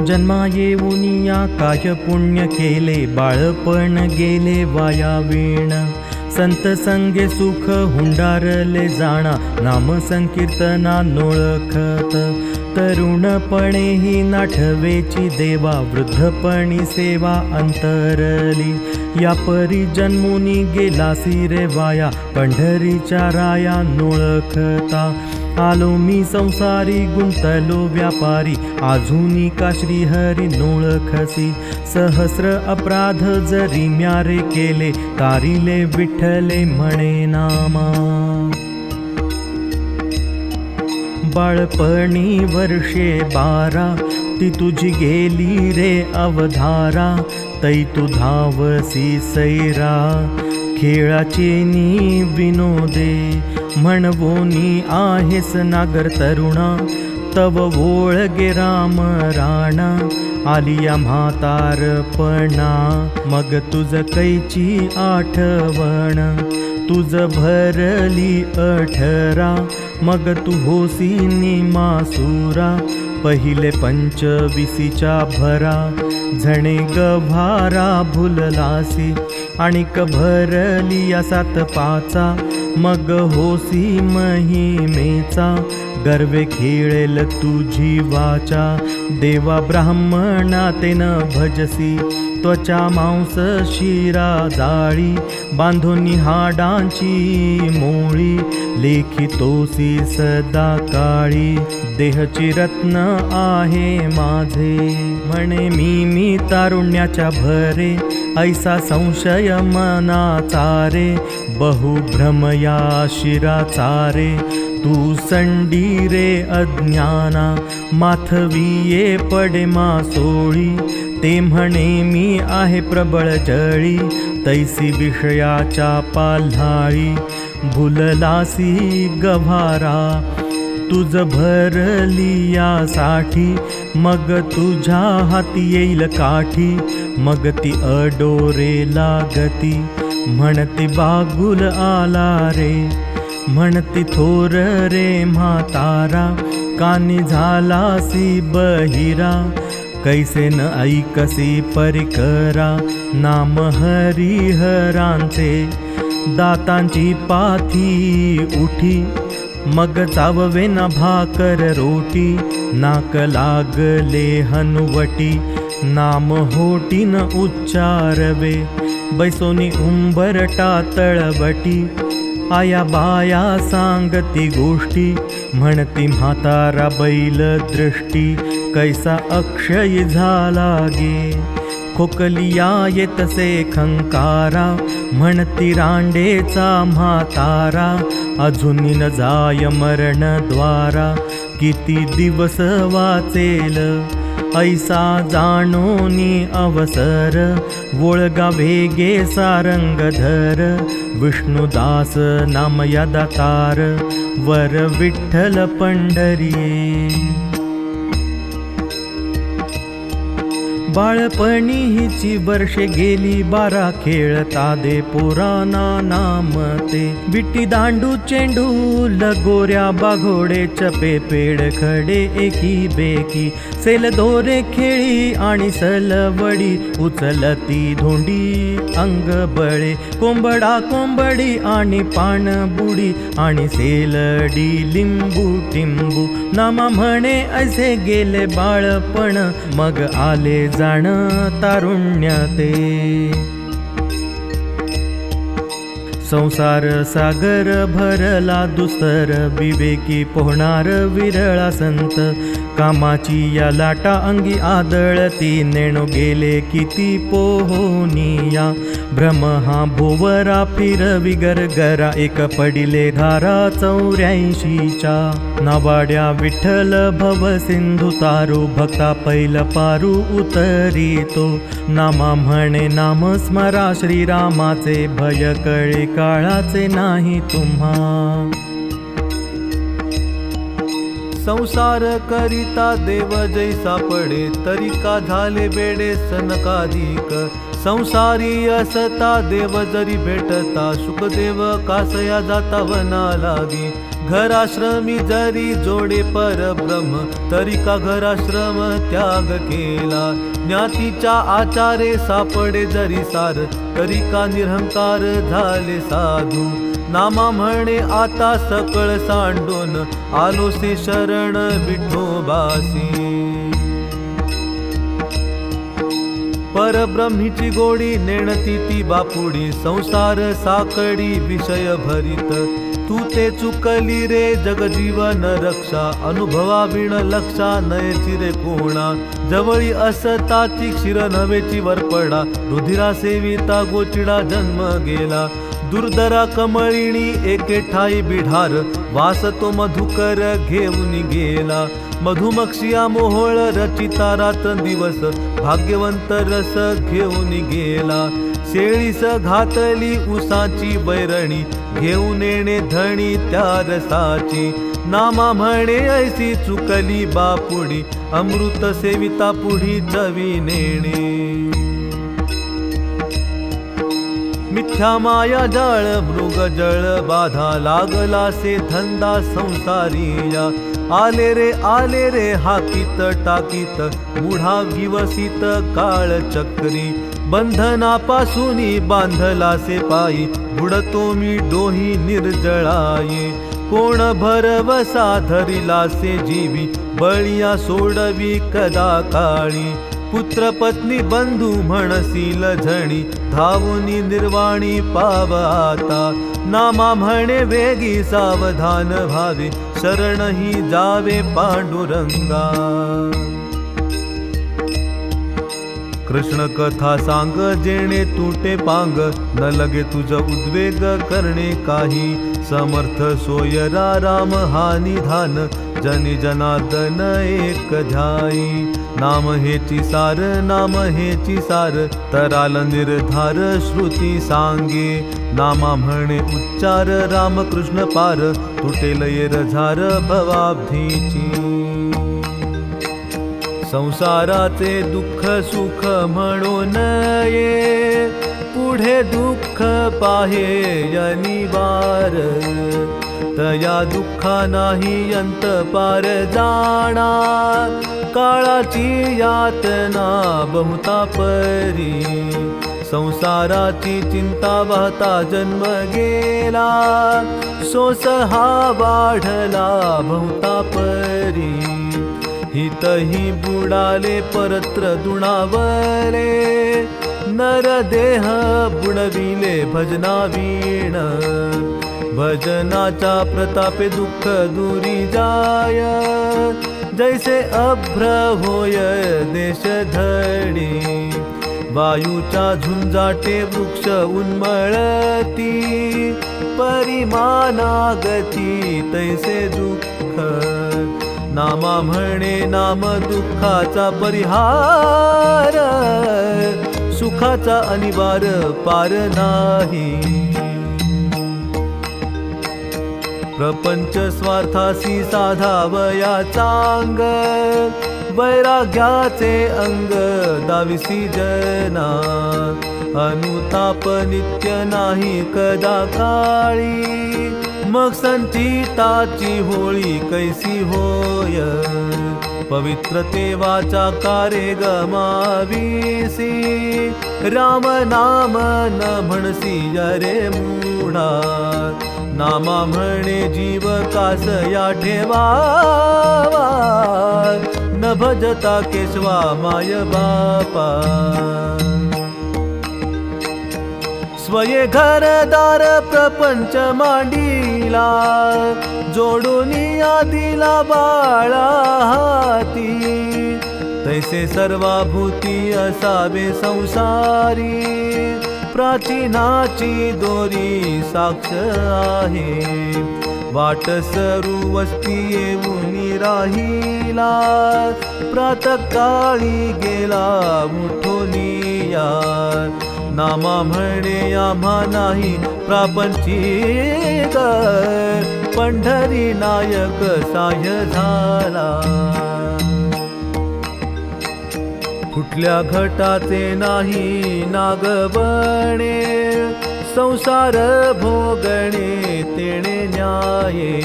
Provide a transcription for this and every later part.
जन्मा येऊनिया काय पुण्य केले, बाळपण गेले वाया वीण। संत संगे सुख हुंडारले जाणा, नाम संकीर्तना नोळखत। तरुणपणेही नाठवेची देवा, वृद्धपणी सेवा अंतरली। या परी जन्मुनी गेलासी रे वाया, पंढरीच्या राया नोळखता। आलो मी संसारी गुंतलो व्यापारी, आजुनी का श्रीहरी नोळखसी। सहस्र अपराध जरी म्यारे केले, तारिले विठ्ठले म्हणे नामा। बाळपणी वर्षे 12, ती तुझी गेली रे अवधारा। तै तू धावसी सैरा, खेळाचे नी विनोदे। म्हणवोनी आहेस नागर तरुणा, तव ओळगे राम राणा। आलिया म्हातारपणा, मग तुझ कैची आठवण। तुझ भरली 18, मग तू होसी निमासुरा। पहिले 25च्या भरा, झणे गभारा भुललासी। आणिक भरली 7-5, मग होसी महिमेचा। गर्वे खेळेल तुझी वाचा, देवा ब्राह्मणा ते न भजसी। त्वचा मांस शिरा जाळी, बांधोनी हाडांची मोळी। लेखितोसी सदा काळी, देहची रत्न आहे माझे। म्हणे मी तारुण्याच्या भरे, ऐसा संशय मनाचा रे। बहुभ्रमया शिराचारे, तू संडी रे अज्ञाना। माथविये पडे मासोळी, ते म्हणे मी आहे प्रबळ जळी। तैसी विषयाच्या पाल्हाळी, भुललासी गभारा। तुझ भरली यासाठी, मग तुझ्या हाती येईल काठी। मग ती अडोरे लागती, म्हणती बागुल आला रे। म्हणती थोर रे म्हातारा, कानी झालासी बहिरा। कैसे न ऐकसी परिकरा, नाम हरिहरांचे। दातांची पाथी उठी, मग चाववे न भाकर रोटी। नाक लागले हनुवटी, नाम होटी न उच्चारवे। बैसोनी उंबरटा तळवटी, आया बाया सांगती गोष्टी। म्हणती म्हातारा बैल दृष्टी, कैसा अक्षय झाला गे। खोकलिया येतसे खंकारा, म्हणती रांडेचा म्हातारा। अजूनी न जाय मरण द्वारा, किती दिवस वाचेल। ऐसा जाणोनी अवसर, वोळगा वेगे सारंगधर। विष्णुदास नाम या दातार, वर विठ्ठल पंढरिये। बाळपणी हिची वर्षे गेली 12, खेळता दे पुराणा नाम ते। विटी दांडू चेंडू लगोऱ्या बाघोडे, चपे पेड खडे एकी बेकी। सेल दोरे खेळी आणि सलवडी, उचलती धोंडी अंग बळे। कोंबडा कोंबडी आणि पाणबुडी, आणि सेलडी लिंबू टिंबू। नामा म्हणे ऐसे गेले बाळपण, मग आले जाण तारुण्य ते। संसार सागर भरला दुस्तर, विवेकी पोहणार विरळा संत। कामाची या लाटा अंगी आदळती, नेणो गेले किती पोहोनिया। भ्रम हा भोवरा फिरवी गरगरा, एक पडिले धारा 84च्या। नावाड्या विठ्ठल भव सिंधू तारू, भक्ता पैल पारू उतरितो। नामा म्हणे नाम स्मरा श्रीरामाचे, भय कळे काळाचे नाही तुम्हा। संसार करिता देव जैसा पडे, तरी का झाले बेडे सनकाधिक। संसारी असता देव जरी भेटता, सुखदेव कासया जाता वना लागी। घराश्रमी जरी जोडे परब्रह्म, तरी का घराश्रम त्याग केला. ज्ञातीच्या आचारे सापडे जरी सार, तरी का निरहंकार झाले साधू. नामा म्हणे आता सकळ सांडून, आलोसे शरण विठोबासी. परब्रह्मीची गोडी नेणती ती बापुडी, संसार साकडी विषय भरित. तू ते चुकली रे जगजीवन रक्षा, अनुभवा विण लक्षा नयची रे कोणा. जवळी असताची क्षीर नव्हेची वरपडा, रुधिरा सेविता गोचिडा जन्म गेला. दुर्धरा कमळिणी एके ठाई बिढार, वास तो मधुकर घेऊन गेला. मधुमक्षिया मोहोळ रचिता रात्रंदिवस, भाग्यवंत रस घेऊन गेला. शेळीस घातली उसाची बैरणी, घेऊन येणे धणी त्या रसाची. नामा म्हणे ऐसी चुकली बापुडी, अमृत सेविता पुढी चवी नेणे. मिथ्या माया जाळ मृग जळ बाधा, लागला से धंदा संसारिया. आले रे हाकीत टाकीत, मुढा विवसित काळ चक्री. बंधनापासूनी बांधला से पायी, बुडतो मी डोही निर्जळाये. कोण भरवसा धरिला से जीवी, बळिया सोडवी कदा काळी. पुत्र पत्नी बंधू म्हणसील झणी, धावुनी निर्वाणी पाव आता. नामा म्हणे वेगी सावधान व्हावे, शरणही जावे पांडुरंगा. कृष्ण कथा सांग जेणे तुटे पांग, न लगे तुझ उद्वेग करणे काही. समर्थ सोयरा राम हा निधान, जनी जनार्दन एक ध्यायी. नाम हेची सार, तराल निर्धार श्रुती सांगे. नामा म्हणे उच्चार रामकृष्ण पार, तुटेल येर झार भवाब्धीची. संसाराचे दुःख सुख म्हणून ये, पुढे दुःख पाहे अनिवार. तया दुःखा नाही अंत पार जाणा, काळाची यातना बहुता परी. संसाराची चिंता वाहता जन्म गेला, सोस हा वाढला बहुता परी. हितही बुडाले परत्र दुणावले, नर देह बुडविले भजना वीण. भजनाच्या प्रतापे दुःख दुरी जाय, जैसे अभ्र होय देश धडी. वायूच्या झुंजाटे वृक्ष उन्मळती, परिमाना गती तैसे दुःख. नामा म्हणे नाम दुःखाचा परिहार, सुखाचा अनिवार पार नाही. प्रपंच स्वार्थासी साधावया चांग, वैराग्याचे अंग दाविसी जना. अनुताप नित्य नाही कदा काळी, मग संचिताची होळी कैसी होय. पवित्रते वाचा कारे गमाविसी, राम नाम न म्हणसी अरे मूढा. नामा म्हणे जीव कास या ठेवावा, न भजता केशवा माय बापा. स्वये घरदार प्रपंच मांडीला, जोडून आदिला बाळा हाती. तैसे सर्वाभूती असावे संसारी, प्राचीनाची दोरी साक्ष आहे. वाट सरू वस्ती येऊन राहिला, प्रातकाळी गेला उठोनिया. नामा म्हणे आम्हा नाही प्रापंचिक, पंढरी नायक साह्य झाला. कुठल्या घटाचे नाही नागवणे, संसार भोगणे तेणे न्याये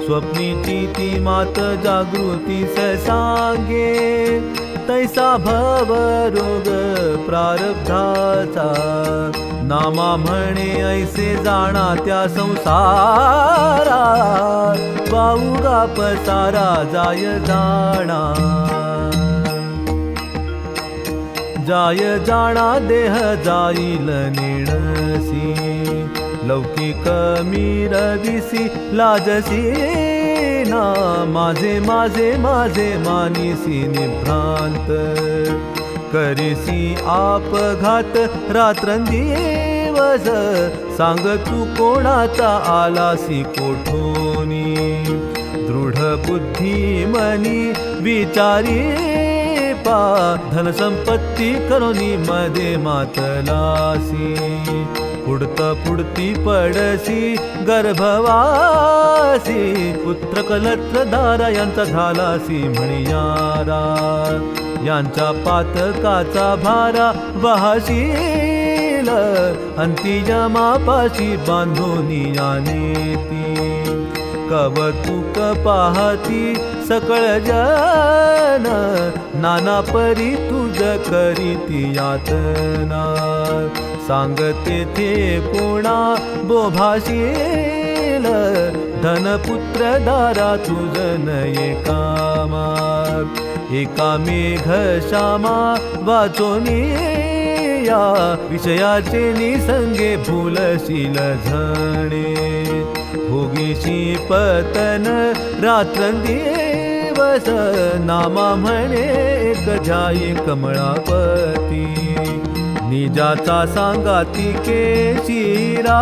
स्वप्नीची ती मात जागृतीस सांगे तैसा भव रोग प्रारब्धाचा नामा म्हणे ऐसे जाणा त्या संसारा वाऊगा पसारा जाय जाणा जाय जाणा देह जाईल नेणसी लौकिक मिरविसी लाजसी ना माझे माझे माझे मानिसी निभ्रांत करीसी आपघात रात्रंदिवस सांग तू कोणाचा आलासी कोठोनी दृढ बुद्धी मनी विचारी पा धन संपत्ती करोनी मध्ये मातलासी पुढती पडसी गर्भवासी पुत्र कलत्र दारा यांचा झालासी म्हणियारा यांच्या पातकाचा भारा वाहशील अंतियमापाशी बांधोनी यानेती कवतुक पाहती सकळ जन नाना परी तुझ करीती यातना सांगते थे कोणा बोभाशील धनपुत्र दारा तुझ नये कामा एका मेघ श्यामा वाचोनी या विषयाचे निसंगे भूलशील झणे भोगीशी पतन रात्रंदिवस नामा म्हणे एक जाई कमळापती निजाचा सांगाती केशिराज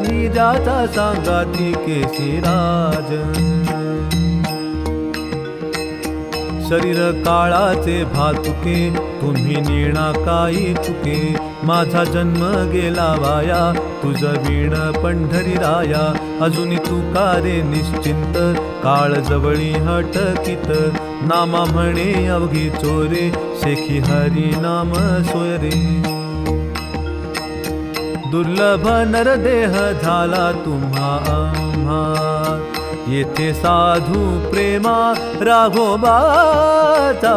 निजाचा सांगाती केशिराज शरीर काळाचे भातुके तुम्ही नेणा काही चुके माझा जन्म गेला वाया तुझ वीण पंढरी राया अजून तू कारे निश्चिंत काळ जवळी हटकित नामा म्हणे अवघी चोरे शेखी हरी नाम सोयरे दुर्लभ नरदेह झाला तुम्हा आम्हा येथे साधू प्रेमा राघोबाचा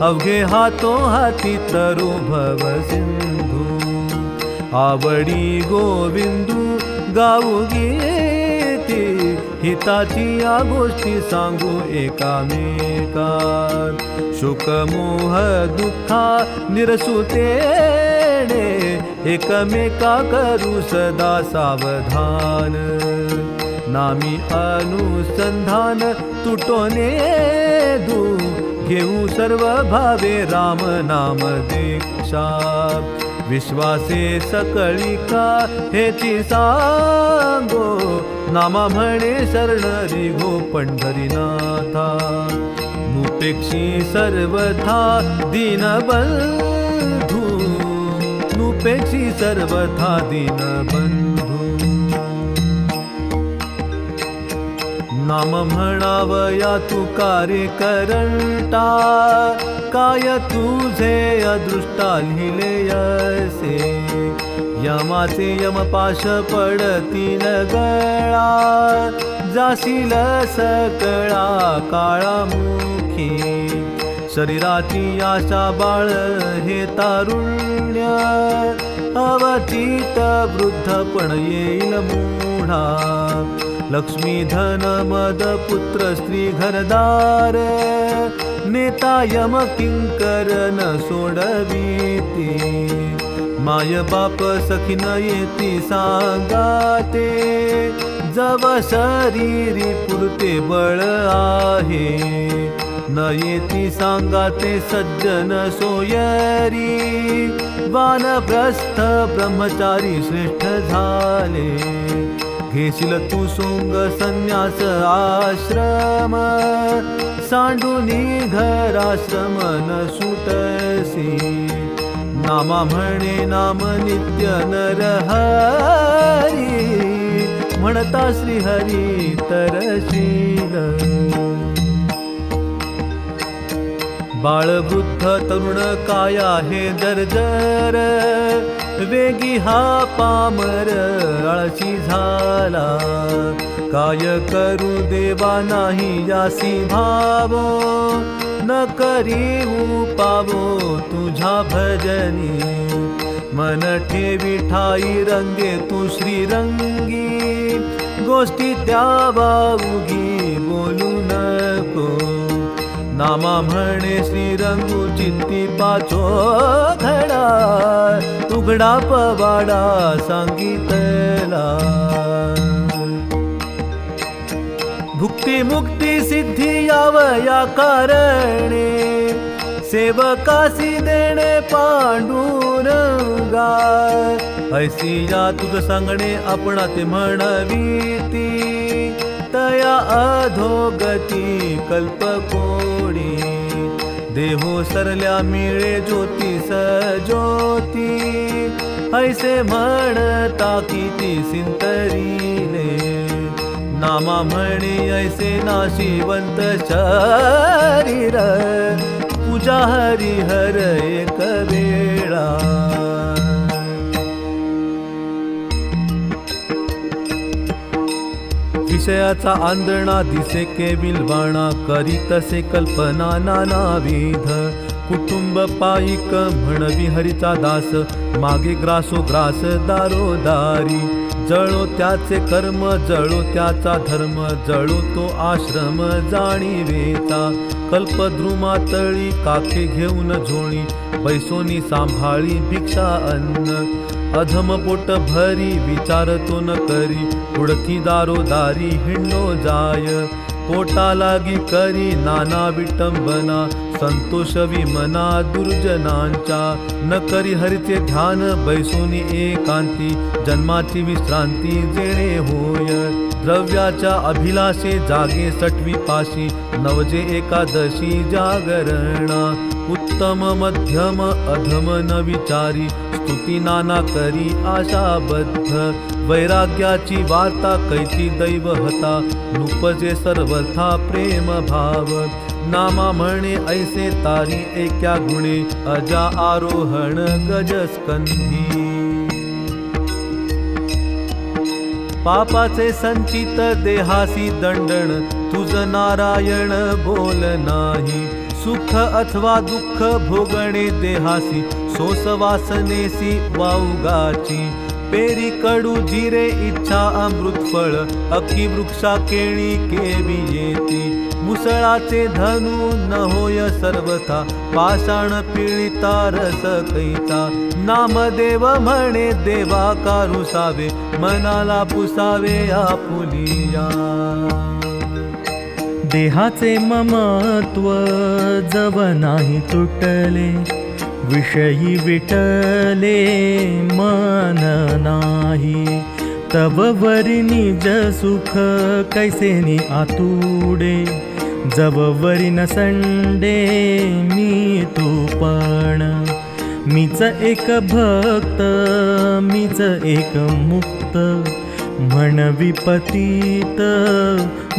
अवघे हातो हाती तरू भव सिंधू आवडी गोविंदू गाऊ गीती हिताची या गोष्टी सांगू एकामेका शोकमोह दुःखा निरसुतेने एकमेका करू सदा सावधान नामी अनुसंधान तुटोने दू घेऊ सर्व भावे राम नाम दीक्षा विश्वासे सकळिका हेची सांगो नामा म्हणे शरणरी गो पंढरीनाथा नुपेक्षी सर्वथा दीनबंधू नुपेक्षी सर्वथा दीनबंधू नाम म्हणावया तू कार्य करंटा काय तुझे अदृष्टा लिहिले असे यमाचे यमपाश पडतील गळा जाशील सकळा काळामुखी शरीराची आशा बाळ हे तारुण्य अवचित वृद्धपण येईल मूढा लक्ष्मी धन मद पुत्र स्त्री घरदार नेता यम किंकर न सोडवीती माय बाप सखी न येती सांगाते जव शरीरी पुरते बळ आहे न येती सांगाते सज्जन सोयरी वानप्रस्थ ब्रह्मचारी श्रेष्ठ झाले घेशील तू सोंग संन्यास आश्रम सांडूनी घराश्रम न सुटसी नामा म्हणे नाम नित्य नरहरी म्हणता श्रीहरी तरशील बाळ वृद्ध तरुण काय आहे जर्जर वेगी हा पामर आळशी झाला, काय करू देवा नाही यासी भावो, न करी पावो तुझ्या भजनी, मन ठेवी ठाई रंगे तू श्रीरंगी, गोष्टी द्यावा उगी बोलू नको, नामा म्हणे श्रीरंगू चित्ती पाचो घडा, उघडा पवाडा सांगितला, भुक्ती मुक्ती सिद्धी यावया कारणे, सेवकासी देणे पांडुरंगा, ऐसी या तुझ सांगणे आपणा ते म्हणवीती, तया अधोगती कल्पकोडी, देहो सरल्या मिळे ज्योती सज्योती, ऐसे म्हणता किती सिंतरीले, नामा म्हणे ऐसे नाशिवंत शरीर, पूजा हरिहर एक वेळा, विषयाचा आंधळा दिसे केविलवाणा, करी तसे कल्पना नानाविध, कुटुंब पायिक म्हणवी हरीचा दास, मागे ग्रासो ग्रास दारोदारी, जळो त्याचे कर्म जळो त्याचा धर्म, जळो तो आश्रम जाणीवेचा, कल्पद्रुमातळी काखे घेऊन झोणी, पैसोनी सांभाळी भिक्षा अन्न, अधम पोट भरी विचारतो न करी, पुढती दारोदारी हिंडो जाय, पोटा लागी करी नाना विटंबना, संतोष विमना दुर्जनांच्या, न करी हरीचे ध्यान बैसोनी एकांती, जन्माची विश्रांती जेणे होय, द्रव्याच्या अभिलाषे जागे सटवी पाशी, नवजे एकादशी जागरणा, उत्तम मध्यम अधम न विचारी, स्तुती नाना करी आशाबद्ध, वैराग्याची वार्ता कैची दैव हता, नुपजे सर्वथा प्रेम भाव, नामा म्हणे ऐसे तारी एका गुणे, अजा आरोहण गजस्कंधी, पापाचे संचित देहासी दंडन, तुझ नारायण बोल नाही, सुख अथवा दुःख भोगणे देहासी, सोस वासनेसी वाउगाची, पेरी कडू जिरे इच्छा अमृत फळ, अक्की वृक्षा केळी केवी येती, मुसळाचे धनु न होय सर्वथा, पाषाण पिळिता रस कैचा, नामदेव म्हणे देवा कारुसावे, मनाला पुसावे आपुलिया, देहाचे ममत्व जव नाही तुटले, विषयी विटले मन नाही, तव वरी निज सुख कैसेनी आतुडे, जव वरी नसंडे मी तू पण, मीच एक भक्त मीच एक मुक्त, म्हणवी पतित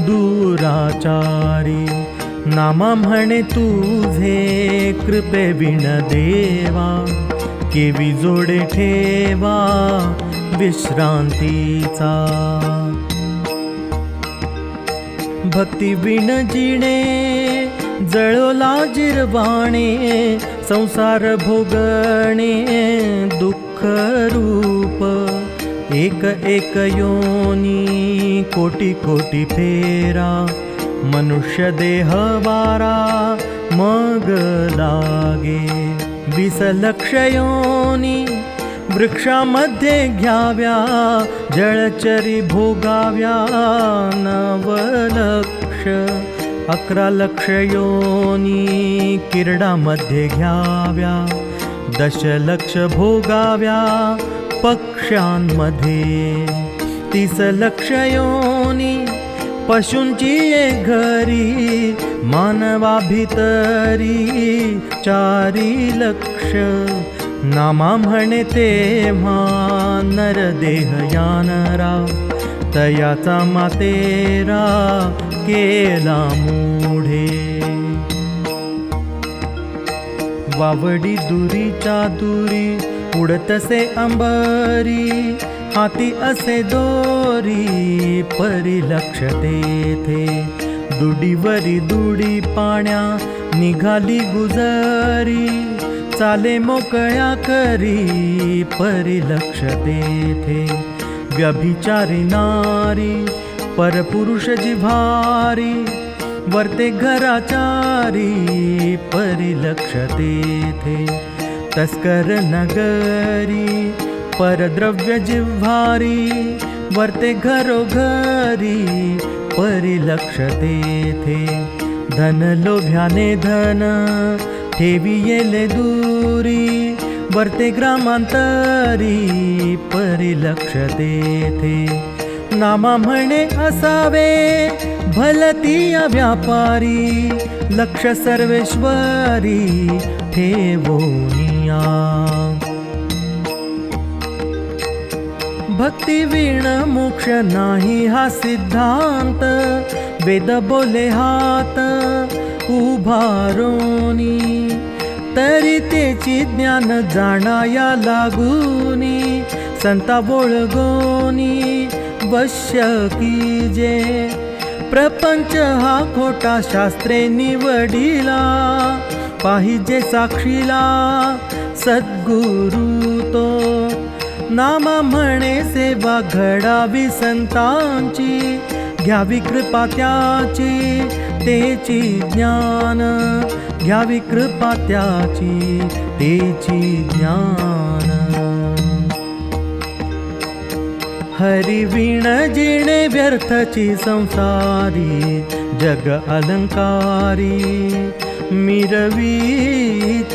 दुराचारी, नामा म्हणे तुझे कृपे विण देवा, केवी जोडे ठेवा विश्रांतीचा, भक्ती विण जिणे जळोला जिरवाणे, संसार भोगणे दुःख रूप, एक एक योनी कोटी कोटी फेरा, मनुष्य देह वारा मग लागे, 20 लक्ष योनी वृक्षामध्ये घ्याव्या, जळचरी भोगाव्या 9 लक्ष, 11 लक्ष योनी किरडामध्ये घ्याव्या, 10 लक्ष भोगाव्या पक्ष्यांमध्ये, 30 लक्ष योनी पशूंची एक घरी, मानवा भितरी 4 लक्ष, नामा म्हणे तेव्हा नरदेह यानरा, तयाचा मातेरा केला मूढे, वावडी दुरीच्या दुरी उडतसे अंबरी हाती असे दोरी परी लक्ष तेथे दुडीवरी दुडी पाण्या निघाली गुजरी चाले मोकळ्या करी परी लक्ष तेथे व्यभिचारी नारी परपुरुष जिव्हारी वर्ते घराचारी परी लक्ष तेथे तस्कर नगरी परद्रव्य जिव्हारी वर्ते घरोघरी परी लक्ष तेथे धन लोभ्याने धन ठेवी येले दूरी वर्ते ग्रामांतरी परी लक्ष तेथे नामा म्हणे असावे भलतिया व्यापारी लक्ष सर्वेश्वरी ठेवोनिया भक्ती विण मोक्ष नाही हा सिद्धांत वेद बोले हात उभारोनी तरी तेची ज्ञान जाणाया लागूनी संता बोळगोनी वश्य कीजे प्रपंच हा खोटा शास्त्रे निवडिला पाहिजे साक्षीला सद्गुरु तो नामा म्हणे सेवा घडावी संतांची घ्यावी कृपा त्याची तेची ज्ञान घ्यावी कृपा त्याची तेची ज्ञान हरिवीण जिणे व्यर्थची संसारी जग अलंकारी मिरवीत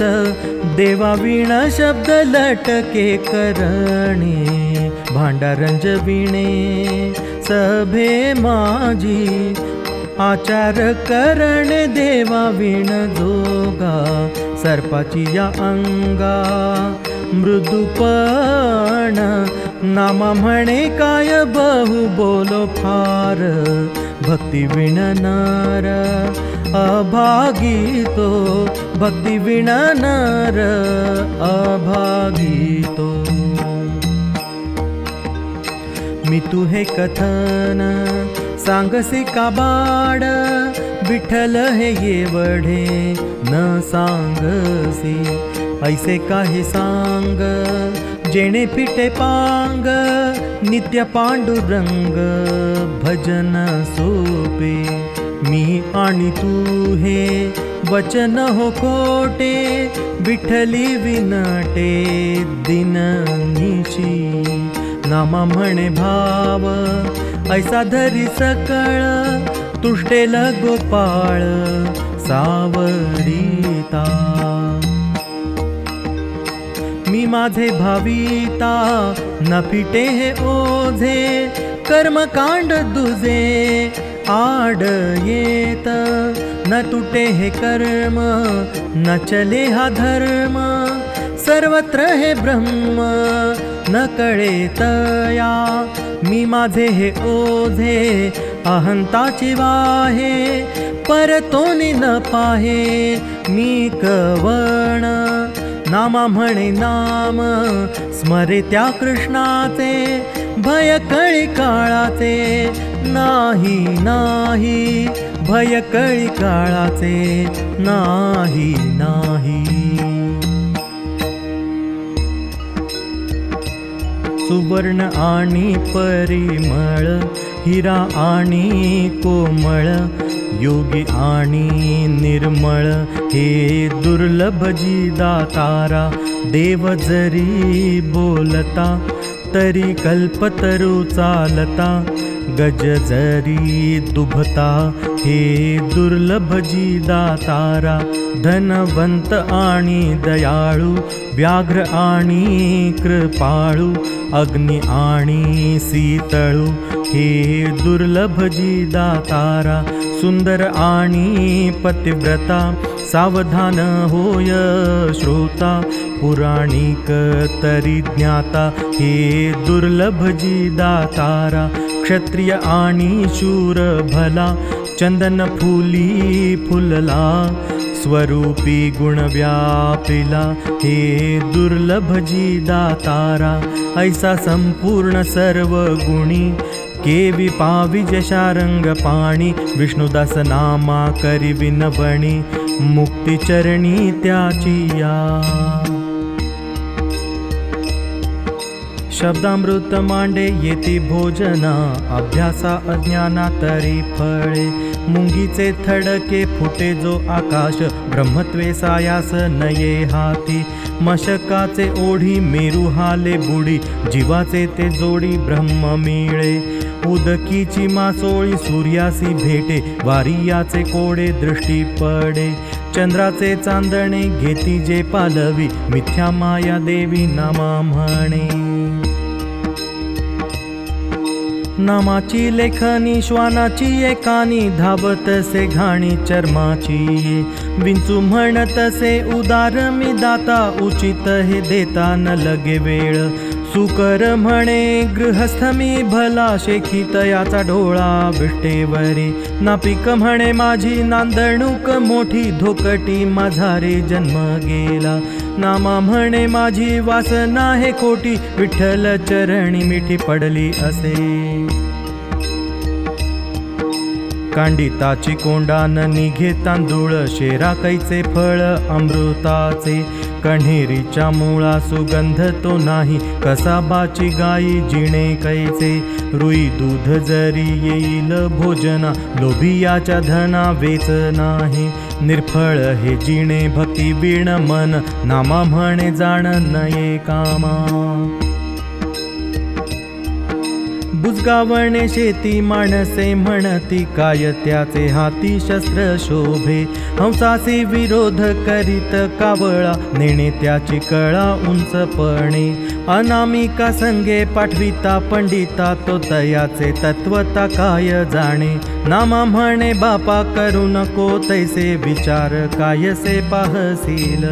देवावीण शब्द लटके करणे भांडारंज विणे सभे माझी आचार करणे देवावीण जोगा सर्पाची या अंगा मृदुपण नामा म्हणे काय बहु बोलो फार भक्ती विण नर अभागी तो भक्ती विण नर अभागी तो मी तू हे कथन सांगसी का बाड विठ्ठल हे येवढे न सांगसी ऐसे काही सांग जेणे फिटे पांग नित्य पांडुरंग भजन सोपे मी आणि तू हे वचन हो कोटे विठ्ठली विनटे दिन निशी नामा म्हणे भाव ऐसा धरी सकळ तुष्टेल गोपाळ सावरिता मी माझे भाविता न फिटे हे ओझे कर्मकांड दुजे आड येत न तुटे हे कर्म न चले हा धर्म सर्वत्र हे ब्रह्म न कळे तया मी माझे हे ओझे अहंताची वाहे परतोनी न पाहे मी कवण नामा म्हणे नाम स्मरे त्या कृष्णाचे भय कळी काळाचे नाही नाही भय कळी काळाचे नाही नाही सुवर्ण आणि परिमळ हिरा आणि कोमळ योगी आणि निर्मळ हे दुर्लभ जी दातारा देव जरी बोलता तरी कल्पतरू चालता गज जरी दुभता हे दुर्लभ जी दातारा धनवंत आणि दयाळू व्याघ्र आणि कृपाळू अग्नि आणि शीतळू हे दुर्लभ जी दातारा सुंदर आणि पतिव्रता सावधान होय श्रोता पुराणिक तरी ज्ञाता हे दुर्लभ जी दातारा क्षत्रिय आणि शूर भला चंदन फुली फुलला स्वरूपी गुण व्यापिला हे दुर्लभ जी दातारा ऐसा संपूर्ण सर्व गुणी केवी पाविज शारंग पाणी विष्णुदास नामा करी विनवणी मुक्ती चरणी त्याची या शब्दामृत मांडे येती भोजना अभ्यासा अज्ञाना तरी फळे मुंगीचे थडके फुटे जो आकाश ब्रह्मत्वे सायास नये हाती मशकाचे ओढी मेरू हाले बुडी जीवाचे ते जोडी ब्रह्म मिळे उदकीची मासोळी सूर्यासी भेटे वारियाचे कोडे दृष्टी पडे चंद्राचे चांदणे घेती जे पालवी मिथ्या माया देवी नामा म्हणे नामाची लेखनी श्वानाची एकानी धावत से घाणी चर्माची विंचू म्हणतसे उदार मी दाता उचित हे देता न लगे वेळ सुकर म्हणे गृहस्थ मी भला शेखित याचा डोळा विष्टेवरी नापिक म्हणे माझी नांदणूक मोठी धोकटी माझा रे जन्म गेला नामा म्हणे माझी वासना हे खोटी विठ्ठल चरणी मिठी पडली असे कांडिताची कोंडान निघे तांदूळ शेरा कैचे फळ अमृताचे कण्हेरीच्या मुळा सुगंध तो नाही कसाबाची गायी जिणे कैचे रुई दूध जरी येईल भोजना लोभियाच्या धना वेच नाही निर्फळ हे जिणे भक्ती वीण मन नामा म्हणे जाण नये कामा बुजगावणे शेती माणसे म्हणती काय त्याचे हाती शस्त्र शोभे हंसासी विरोध करीत कावळा नेणे त्याची कळा उंचपणे अनामिका संगे पाठविता पंडिता तो तयाचे तत्वता काय जाणे नामा म्हणे बापा करू नको तैसे विचार कायसे पाहसील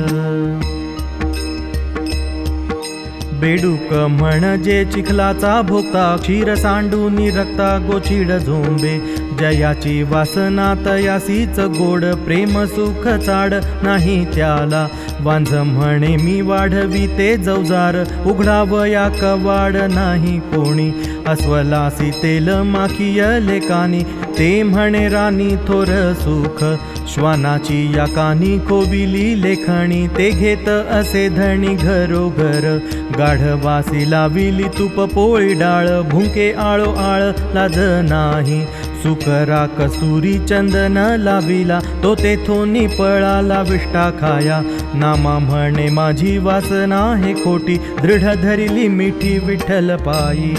बेडूक म्हणजे चिखलाचा भोगता क्षीर सांडूनी रक्ता गोचिड झोंबे जयाची वासना तयासीच गोड प्रेम सुख चाड नाही त्याला वांझ म्हणे मी वाढवी ते जवजार उघडावया कवाड नाही कोणी अस्वलासी तेल माखिय लेकानी ते म्हणे राणी थोर सुख श्वानाची या कानी कोविली लेखणी ते घेत असे धणी घरोघर गाढवासी लाविली तूप पोळी डाळ भुंके आळो आळ लाज नाही सुकरा कसुरी चंदन लाविला तो तेथोनी पळाला विष्टा खाया नामा म्हणे माझी वासना हे खोटी दृढ धरिली मिठी विठ्ठल पायी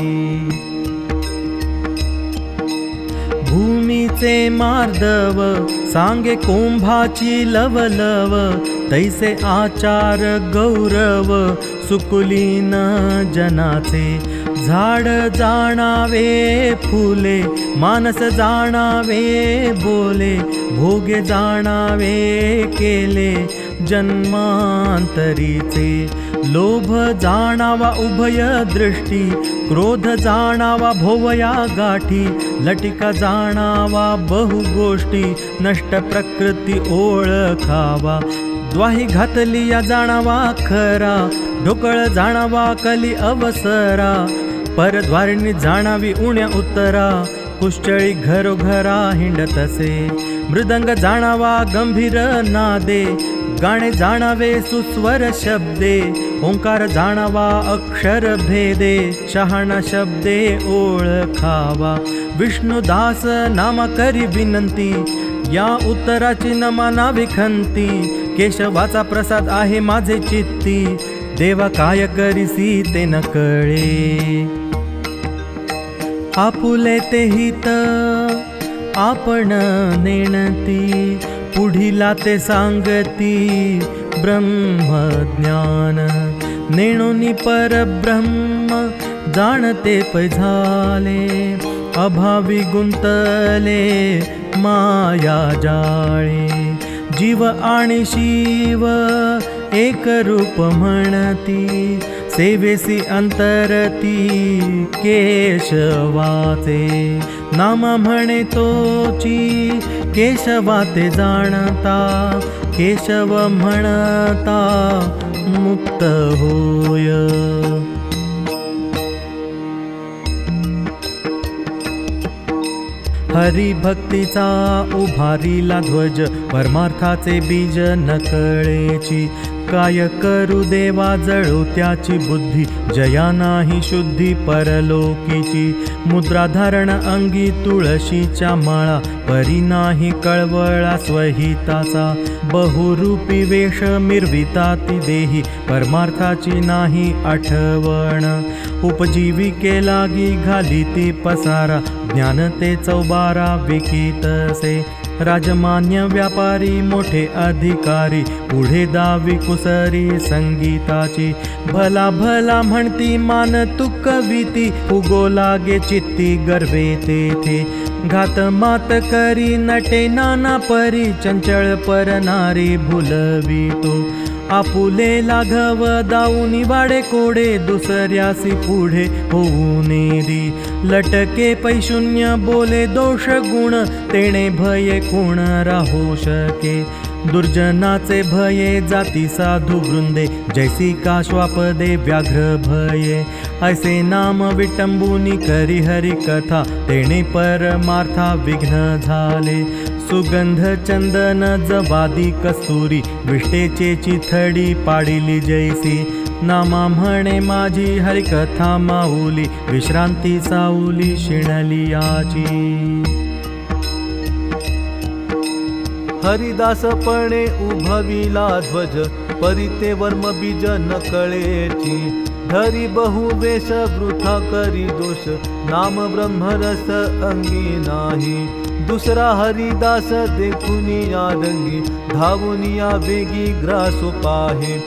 भूमीचे मार्दव सांगे कोंभाची लवलव तैसे आचार गौरव सुकुलीन जनाचे झाड जाणावे फुले मानस जाणावे बोले भोगे जाणावे केले जन्मांतरीचे लोभ जाणावा उभय दृष्टी क्रोध जाणावा भोवया गाठी लटिका जाणावा बहु गोष्टी नष्ट प्रकृती ओळखावा द्वाही घातली या जाणावा खरा ढोकळ जाणावा कली अवसरा परद्वारिणी जाणावी उण्या उत्तरा कुष्ठळी घरोघरा हिंडतसे मृदंग जाणावा गंभीर नादे गाणे जाणावे सुस्वर शब्दे ओंकार जाणावा अक्षर भेदे शहाणा शब्दे ओळखावा विष्णुदास नामा करी विनंती या उत्तराची नमा विखंती केशवाचा प्रसाद आहे माझे चित्ती देवा काय करीसी ते न कळे आपुले ते हित आपण नेणती पुढीला ते सांगती ब्रह्मज्ञान नेणोनी परब्रह्म जाणते पैझाले अभावी गुंतले माया जाळे जीव आणि शिव एक रूप म्हणती सेवेसी अंतरती केशवाचे, नाम म्हणे तोची केशवा ते जाणता, केशव म्हणता मुक्त होय. हरिभक्तीचा उभारीला ध्वज, परमार्थाचे बीज नकळेची, काय करू देवा जळो त्याची बुद्धी, जया नाही शुद्धी परलोकीची. मुद्रा धारण अंगी तुळशीच्या माळा, परी नाही कळवळा स्वहिताचा, बहुरूपी वेश मिरविता ती देही, परमार्थाची नाही आठवण. उपजीविके लागी घाली ती पसारा, ज्ञान ते चौबारा विकितसे. राजमान्य व्यापारी मोठे अधिकारी, पुढे दावी कुसरी संगीताची. भला भला म्हणती मान तुकविती, उगो लागे चित्ती गर्वे तेथे. घात मात करी नटे नाना परी, चंचळ पर नारी भुलवितो. आपुले लाघव दाऊनी वाडे कोडे, दुसऱ्यासी पुढे होऊ नेदी. लटके पैशून्य बोले दोष गुण, तेणे भये कोण राहू शके. दुर्जनाचे भये जाती साधू वृंदे, जैसी काश्वापदे व्याघ्र भये. ऐसे नाम विटंबुनी करी हरी कथा, तेणे परमार्था विघ्न झाले. सुगंध चंदन जवादी कस्तुरी, विष्टेचे चिथडी पाडिली जैसी. नामा म्हणे माझी हरिकथा माऊली, विश्रांती साऊली शिणली याची. हरिदासपणे उभविला ध्वज, परिते वर्म बीज नकळेची. धरी बहुवेश वृथा करी दोष, नाम ब्रह्मरस अंगी नाही. दुसरा हरिदास देखुनिया रंगी, धावुनिया वेगी ग्रासो पाहे.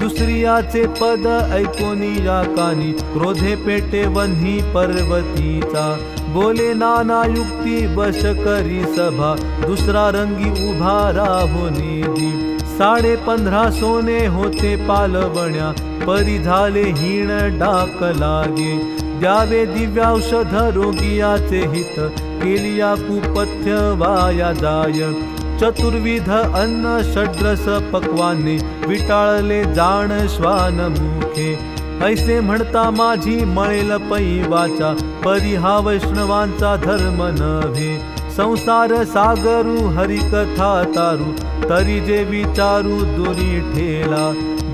दुसरियाचे पद ऐकोनिया कानी, क्रोधे पेटे वन्ही पर्वतीचा. बोले नाना युक्ती वश करी सभा, दुसरा रंगी उभा राहो निधी. 15.5 सोने होते पालवण्या, परी झाले हीण डाक लागे. द्यावे दिव्याौषध रोगियाचे हित, केलिया कुपथ्य वाया जाय. चतुर्विध अन्न षड्रस पक्वाने, विटाळले जाण श्वान मुखे. ऐसे म्हणता माझी मळेल पै वाचा, परी हा वैष्णवांचा धर्म नव्हे. संसार सागरू हरिकथा तारू, तरी जे विचारू दुरी ठेला.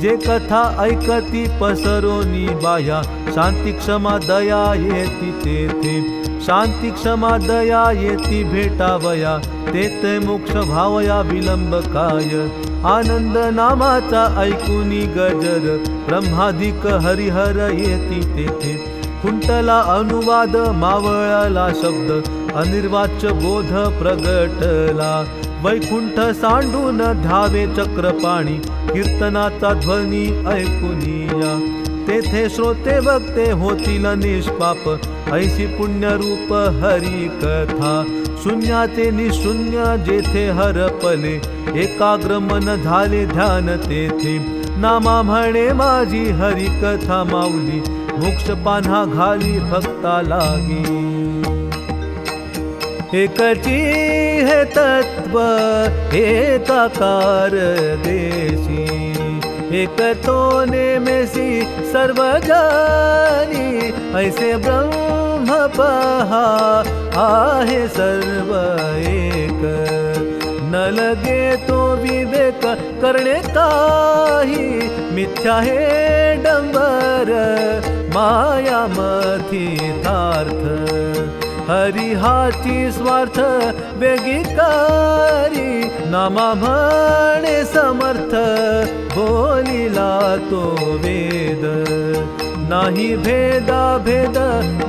जे कथा ऐकती पसरोनी बाया, शांती क्षमा दया येती तेथे. शांती क्षमा दया येती भेटावया, तेथे मोक्ष भावया विलंब काय. आनंद नामाचा ऐकुनी गजर, ब्रह्मादिक हरिहर येती तेथे. कुंटला अनुवाद मावळला शब्द, अनिर्वाच्य बोध प्रगटला. वैकुंठ सांडून धावे चक्रपाणी, कीर्तनाचा ध्वनी ऐकुनिया. तेथे श्रोते वक्ते होतील निष्पाप, ऐसी पुण्यरूप हरी कथा. शून्याचे निशून्य जेथे हरपले, एकाग्र मन झाले ध्यान तेथे. नामा म्हणे माझी हरी कथा माऊली, मोक्ष पान्हा घाली भक्ता लागी. एकची हे तत्व एकाकार देशी, एक तो नेमेसी सर्व जानी. ऐसे ब्रह्म पहा आहे सर्व एक, न लगे तो विवेक करणे काही. मिथ्या हे डंबर माया मथितार्थ, हरिहाची स्वार्थ वेगिकारी. नामा म्हणे समर्थ बोलिला तो वेद, नाही भेदा भेद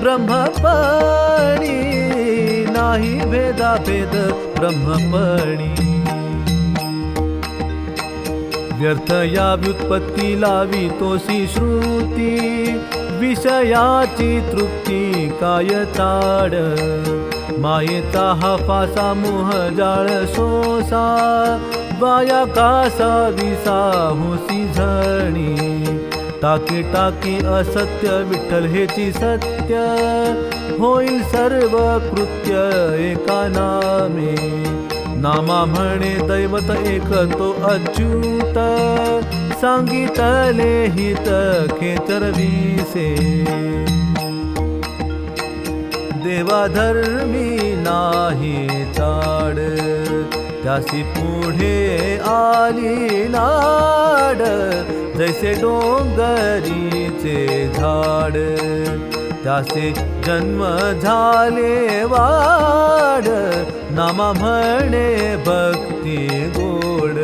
ब्रह्मपणी. नाही भेदा भेद ब्रह्मपणी. व्यर्थ या व्युत्पत्ती लावी तोसी श्रुती, विषयाची तृप्ती काय ताड. मायेचा हा फासा मोह जाळ सोसा, वाया कासा विसा होसी झणी. टाकी टाकी असत्य विठ्ठल हेची सत्य होईल सर्व कृत्य एका नामे नामा म्हणे दैवत एक तो अच्युत सांगितले हित खेचरविसे देवाधर्मी नाही चाड त्यासी पुढे आली नाड जैसे डोंगरीचे झाड त्यासे जन्म झाले वाड नामा म्हणे भक्ती गोड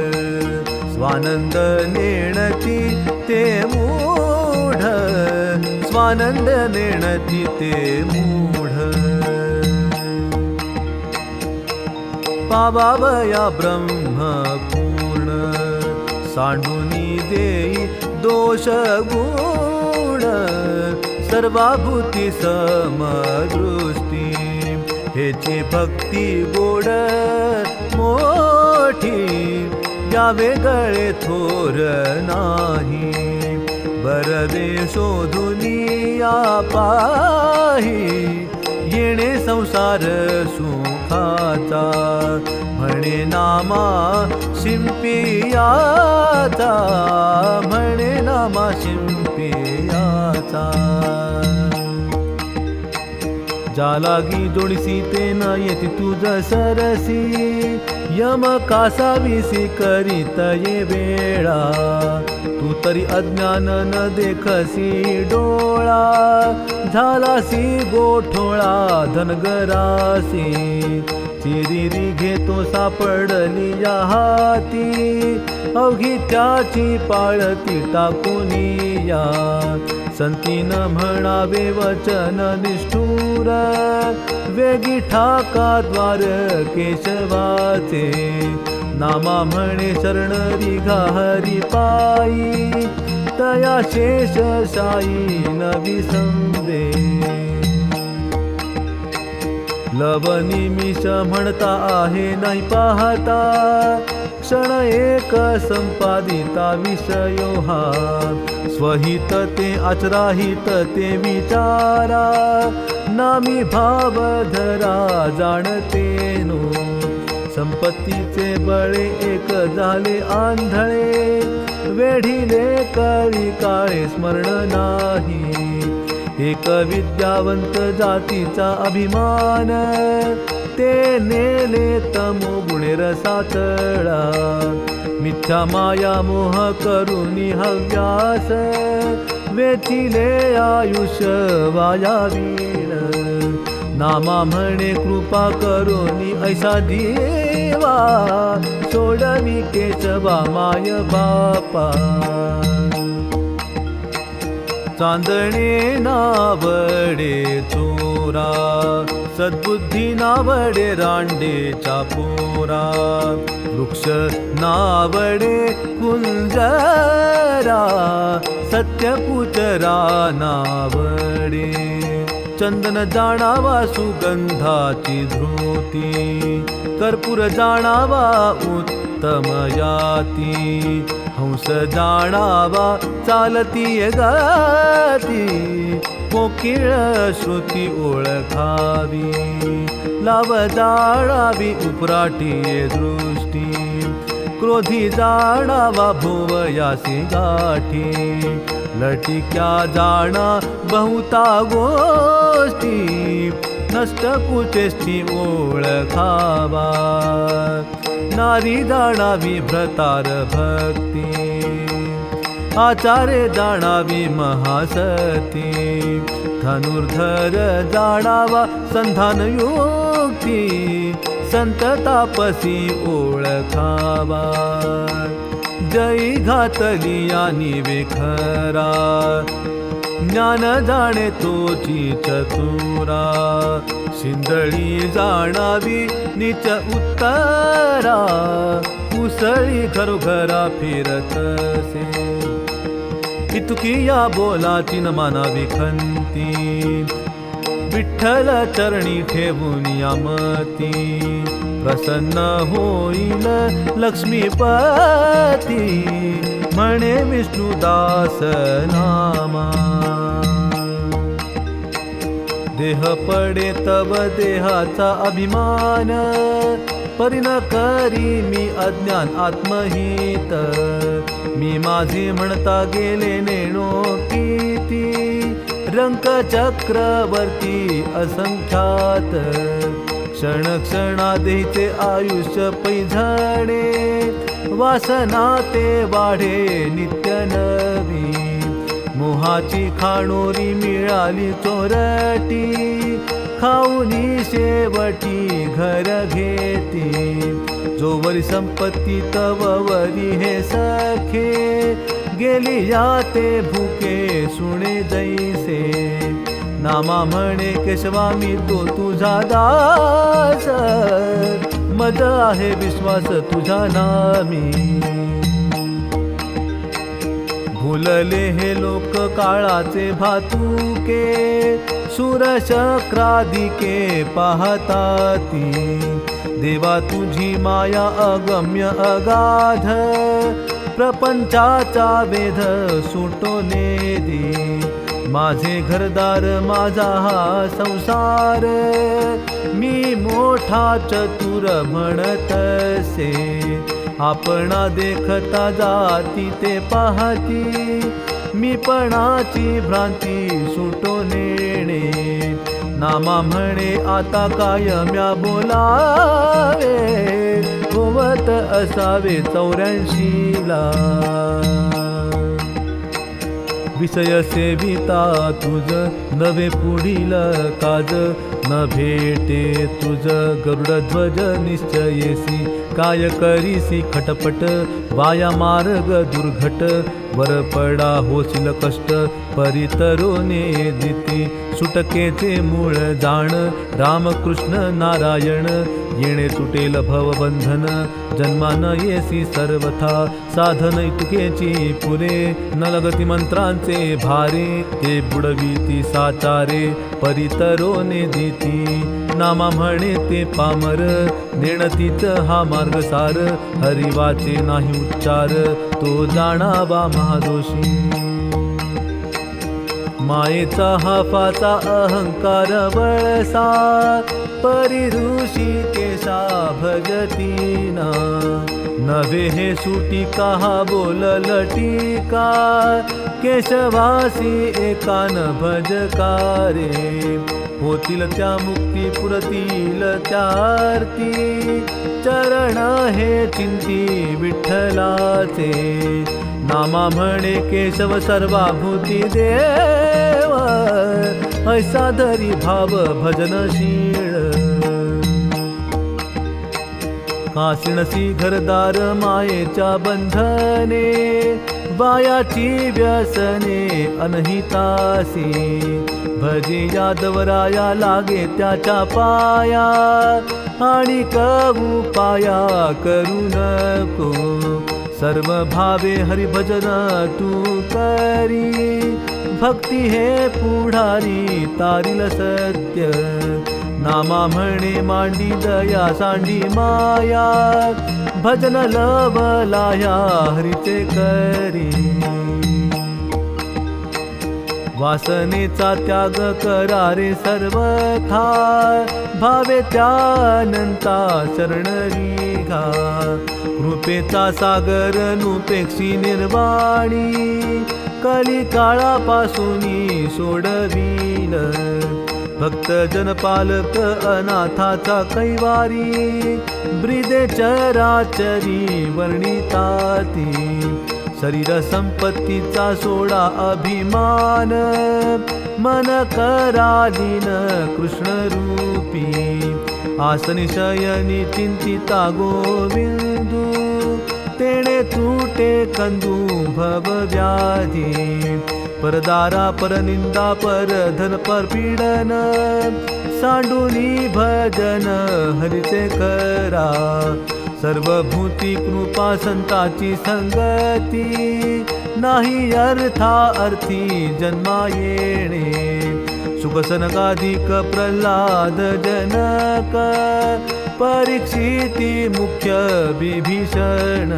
स्वानंद नेणती ते मूढ स्वानंद नेणती ते मूढ पावावया ब्रह्म पूर्ण सांडूनी देई दोष गुण सर्वाभूती समदृष्टी हेची भक्ती गोड मोठी या वेगळे थोर नाही बरवे शोधुनी या पाही येणे संसार सुखाचा म्हणे नामा शिंपियाचा म्हणे नामा शिंपियाचा जालागी जोडीसी ते न येती तुझ सरसी यम कासाविसी करीत ये वेळा तू तरी अज्ञान न देखसी डोळा झालासी गोठोळा धनगरासी चिरिरी घेतो सापडली या हाती अवघी त्याची पाळती टाकूनी या संतीन म्हणावे वचन निष्ठुर वेगी ठाका द्वार केशवाचे नामा म्हणे शरण रिघा हरी पायी तया शेष शाई न विसंवे लवनिमिष म्हणता आहे नाही पाहता क्षण एक संपादिता विषयो हा स्वहित ते आचराहित ते विचारा नामी भाव धरा जाणते नो संपत्तीचे बळे एक झाले आंधळे वेढिले कळी काळे स्मरण नाही एक विद्यावंत जातीचा अभिमान ते नेले तमो गुणे रसातळा मिथ्या माया मोह करुणी हव्यास वेचिले आयुष्य वायावीण नामा म्हणे कृपा करुणी ऐसा देवा सोडवी केशवा माय बापा चांदणे नावडे चोरा सद्बुद्धी नावडे रांडेचा पोरा वृक्ष नावडे कुंजरा सत्यपुतरा नावडे चंदन जाणावा सुगंधाची धृती कर्पूर जाणावा उत्तम याती हंस जाणावा चालती गाती कोकिळ श्रुती ओळखावी लाव जाणावी उपराटी दृष्टी क्रोधी जाणावा भोवयासी गाठी लटिक्या जाणा बहुता गोष्टी नष्ट कुचेष्टी ओळखावा नारी जाणावी भ्रतार भक्ती आचारे जाणावी महासती धनुर्धर जाणावा संधान युक्ती संत तापसी ओळखावा जई घातली आणि वेखरा ज्ञान जाणे तोची चतुरा शिंदळी जाणावी नीच उत्तरा उसळी घरोघरा फिरतसे इतुकी बोलाची न मानावी खंती विठ्ठल चरणी ठेवून यामती प्रसन्न होईल लक्ष्मीपती म्हणे विष्णुदास नामा. देह पडे तव देहाचा अभिमान, परिण करी मी अज्ञान आत्महित. मी माझे म्हणता गेले नेणो किती, रंक चक्रवर्ती असंख्यात. क्षण क्षणादेचे आयुष्य पैझणे, वासना ते वाढे नित्य नवी. मोहाची खाणोरी मिळाली चोरटी, खाऊनी शेवटी घर घेती. जोवरी संपत्ती तववरी हे सखे, गेली या ते भुके सुणे जैसे. नामा म्हणे केशवा मी तो तुझा दास, मज आहे विश्वास तुझा नामी. भुलले हे लोक काळाचे भातुके, शूरशक्रादिके पाहताती. देवा तुझी माया अगम्य अगाध, प्रपंचाचा वेध सुटोने दे. माझे घरदार माझा हा संसार, मी मोठा चतुर म्हणतसे. आपणा देखता जाती ते पाहती, मी पणाची भ्रांती सुटो नेणे. नामा म्हणे आता काय म्या बोलावे, होवत असावे 84ला. विषय सेविता तुझ नवे पुढील काज, न भेटे तुझ गरुडध्वज निश्चयेसी. काय करीसी खटपट, वाया मार्ग दुर्घट. वर पडा होशील कष्ट, परितरोने दिती. सुटकेचे मूळ जाण, रामकृष्ण नारायण. येणे तुटेल भवबंधन, जन्मान येसी सर्वथा. साधन तुकेची पुरे, न लगती मंत्रांचे भारे. ते बुडवीती साचारे, परितरोने दिती. नामा म्हणे ते पामर, नेणतीच हा मार्ग सार. हरिवाचे नाही उच्चार, तो जाणावा महादोषी. मायेचा हा फाचा अहंकार वळसा, परी ऋषी केशा भजतीना. नवे हे सुटी कहा बोलल टीका, केशवासी एकान भजकारे. होतील त्या मुक्ती पुरतील त्या आरती, चरण हे चिंती विठ्ठलाचे. नामा म्हणे केशव सर्वाभूती देव, ऐसा धरी भाव भजनशीळ. कासिणसी घरदार मायेच्या बंधने, वायाची व्यसने अनहितासी. भजे यादवराया लागे त्याच्या पाया, आणि कवू पाया करू नको. सर्व भावे हरिभजन तू करी, भक्ती हे पुढारी तारील सत्य. नामा म्हणे मांडी दया सांडी माया, भजन लवलाया हरीचे करी. वासनेचा त्याग करारे सर्वथा, भावे त्यानंता शरणरी घा. कृपेचा सागर नुपेक्षी निर्वाणी, कली काळापासून सोडवील. भक्त जनपालक अनाथाचा कैवारी, ब्रिदे चराचरी वर्णिताती. शरीर संपत्तीचा सोडा अभिमान, मन करालीन कृष्ण रूपी. आसनी शयनी चिंतिता गोविंदू, तेणे तुटे कंदू भव व्याधी. परदारा परनिंदा परधन परपीडन, सांडुनी भजन हरीचे करा. सर्वभूती कृपा संताची संगती, नाही अर्था अर्थी जन्मा येणे. सुखसनकाधिक प्रल्हाद जनक, परीक्षिती मुख्य विभीषण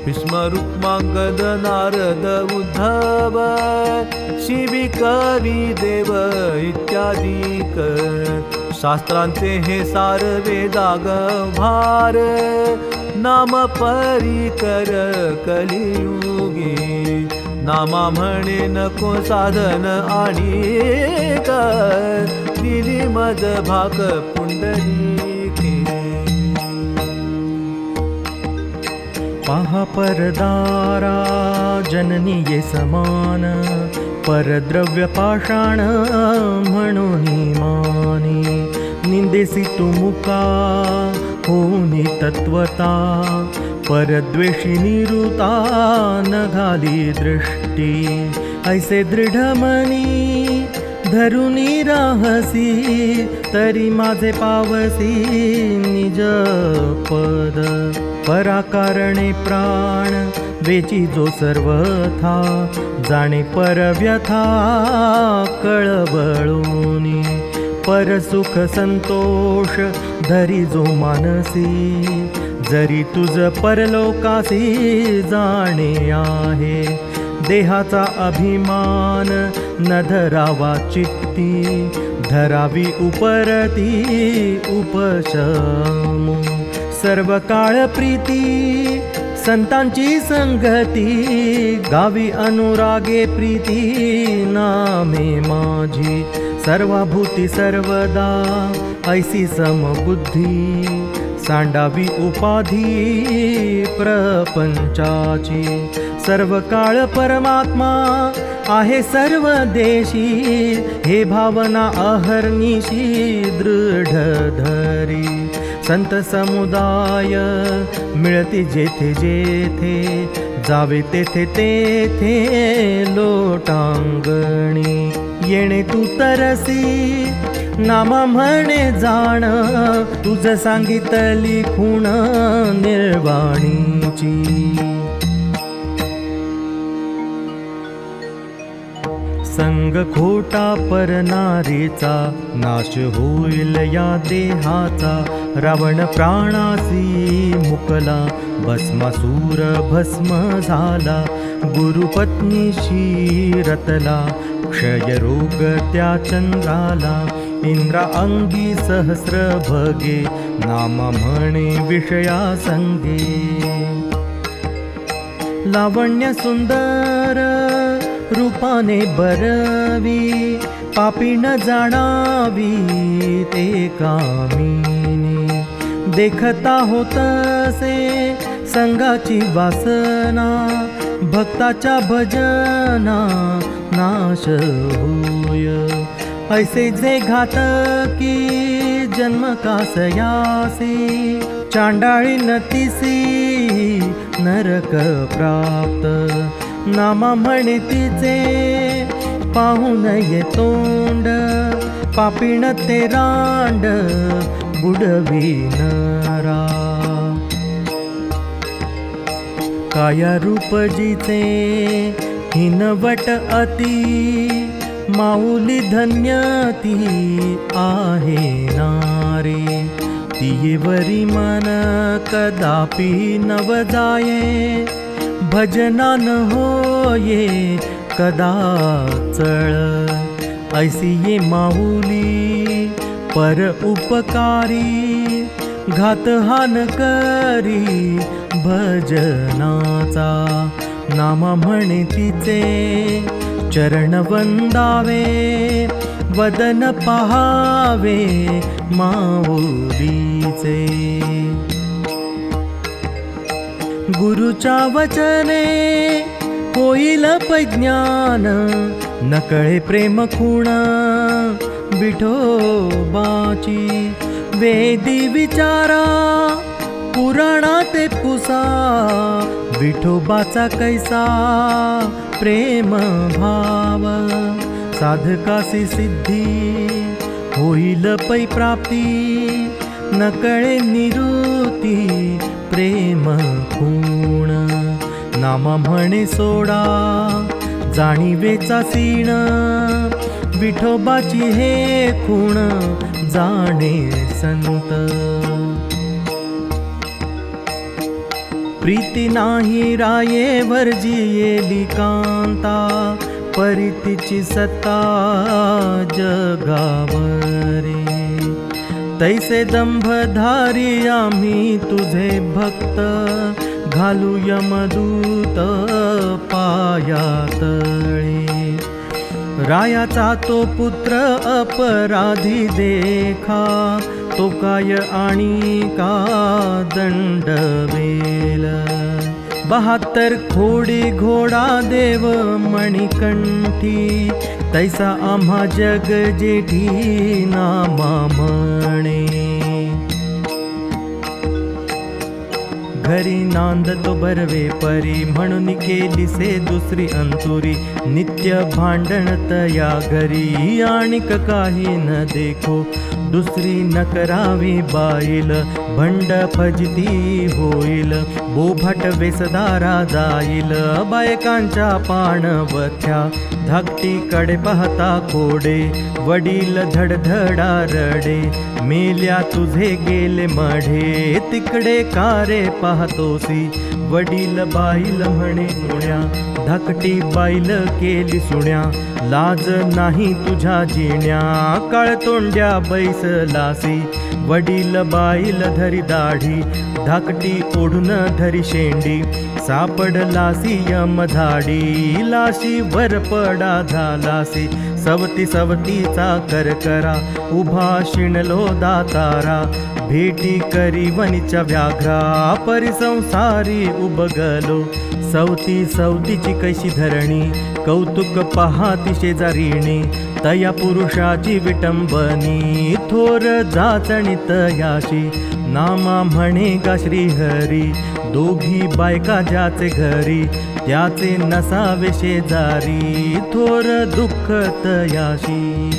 भीष्म रुक्मांगद नारद उद्धव शिवी कवी देव इत्यादिक शास्त्रांचे हे सार वेदाग भार नाम परिकर कलियुगी नामा म्हणे नको साधन आणि दिली मज भाग पुंडलिके पहा परदारा जननी ये समान परद्रव्य पाषाण म्हणून मानी निंदेसी तू मुका होनी तत्वता परद्वेषी निरुता न घाली दृष्टी ऐसे दृढ मनी धरुनी राहसी तरी माझे पावसी निज पद पराकारणे प्राण वेची जो सर्वथा जाणे परव्यथा कळवळूनी परसुख संतोष धरी जो मानसी जरी तुझ परलोकासी जाणे आहे देहाचा अभिमान न धरावा चित्ती धरावी उपरती उपशमू सर्व काळ प्रीती संतांची संगती गावी अनुरागे प्रीती नामे माझी सर्वभूती सर्वदा ऐसी समबुद्धी सांडावी उपाधी प्रपंचाची सर्व काळ परमात्मा आहे सर्व देशी हे भावना अहर्निशी दृढ धरी संत समुदाय मिळती जेथे जेथे जावे तेथे तेथे लोटांगणी येणे तू तरसी नामा म्हणे जाण तुझ सांगितली खूण निर्वाणीची संग खोटा परनारीचा नाश होईल या देहाचा रावण प्राणासी मुकला भस्मासूर भस्म झाला गुरुपत्नीशी रतला क्षय रोग त्या चंद्राला इंद्रा अंगी सहस्र भगे नामा म्हणे विषया संगे लावण्य सुंदर रूपाने बरवी पापी न जाणावी ते कामिनी देखता होतसे संगाची वासना भक्ताच्या भजना नाश होय ऐसे जे घातकी जन्म कासयासी चांडाळी नतिसी नरक प्राप्त नामा म्हणे तिचे पाहू नये तोंड पापीण ते रांड बुडवी नरा काया रूप जिचे हिनवट अति माऊली धन्य ती आहे नारे तियेवरी मन कदापि नव जाये भजना न होये कदा चळ ऐसी ये माऊली पर उपकारी घात हान करी भजनाचा नामा म्हणे तिचे चरण वंदावे वदन पहावे माऊलीचे गुरुच्या वचने होईल पैज्ञान नकळे प्रेम खूण विठोबाची वेदी विचारा पुराणाते पुसा विठोबाचा कैसा प्रेम भाव साधकासी सिद्धी होईल पै प्राप्ती नकळे निवृत्ती प्रेम खूण नामा म्हणे सोडा जाणीवेचा सीण विठोबाची हे खूण जाणे संत प्रीती नाही राये वर्जियेली कांता, परितीची सत्ता जगावरे. तैसे दंभधारी आम्ही तुझे भक्त, घालू यमदूत पायातळे. रायाचा तो पुत्र अपराधी देखा, तो काय आणि का दंडवेल. 72 खोडी घोडा देव मणिकंठी, तैसा आम्हा जग जेठी नामा म्हणे. घरी नांद तो बरवे परी, म्हणून केली से दुसरी अंतुरी. नित्य भांडण तया घरी, आणिक काही न देखो. दुसरी न करावी बाईल, भंड फजिती होईल. बोभाट वेसदारा जाईल, बायकांच्या पाणवथ्या. धाकटीकडे पाहता कोडे, वडील धडधडा रडे. मेल्या तुझे गेले मढे, तिकडे कारे पाहतोसी. वडील बाईल म्हणे मुण्या, धाकटी बाईल केली सुण्या. लाज नाही तुझ्या जिण्या, काळतोंड्या बैसलासी. वडील बाईल धरी दाढी, धाकटी ओढून धरी शेंडी. सापडलासी यमझाडी, लाशी वर पडा झालासी. सवती सवतीचा करकरा, उभा शिणलो दातारा. भेटी करी वनीच्या व्याघ्रा, परिसंसारी उबगलो. सवती सवतीची कैशी धरणी, कौतुक पहाती शेजारीणी. तया पुरुषाची विटंबनी, थोर जाचणी तयाशी. नामा म्हणे गा श्रीहरी, दोघी बायका ज्याचे घरी. त्याचे नसावे शेजारी, थोर दुःख तयाशी.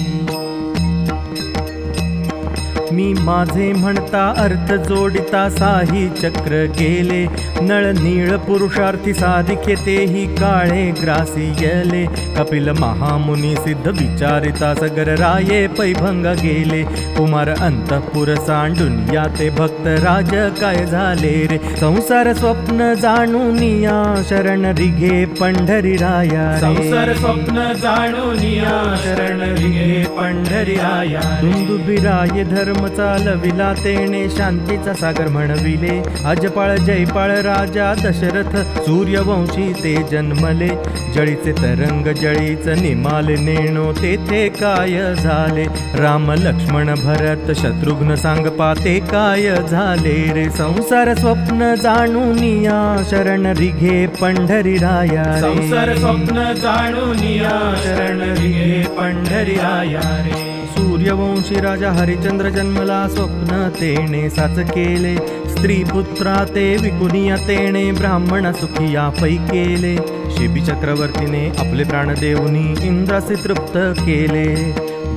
मी माझे म्हणता अर्थ जोडिता, साही चक्र गेले. नळ नीळ पुरुषार्थी साधिके, तेही काळे ग्रासियले. कपिल महामुनी सिद्ध विचारिता, सगर राये पैभंग गेले. कुमार अंतपुर सांडून या ते भक्त राज काय झाले रे. संसार स्वप्न जाणून या, शरण रिघे पंढरी राया. संसार स्वप्न जाणून या, शरण रिघे पंढरी राया. दुंदुभिराये धर्म चालविला, तेने शांतीचा सागर म्हणविले. अजपाळ जयपाळ राजा दशरथ, सूर्यवंशी ते जन्मले. जळीचे तरंग जळीच निमाले, नेणो तेथे काय झाले. राम लक्ष्मण भरत शत्रुघ्न सांग पाते काय झाले रे. संसार स्वप्न जाणून या, शरण रिघे पंढरी राया. संसार स्वप्न जाणून या, शरण रिघे पंढरी राया रे. सूर्यवंशी राजा हरिचंद्र जन्मला, स्वप्न तेने साच केले. स्त्री पुत्रा ते विकुनिया, तेने ब्राह्मण सुखिया पै केले. शिबी चक्रवर्तीने आपले प्राण देऊनी, इंद्रासी तृप्त केले.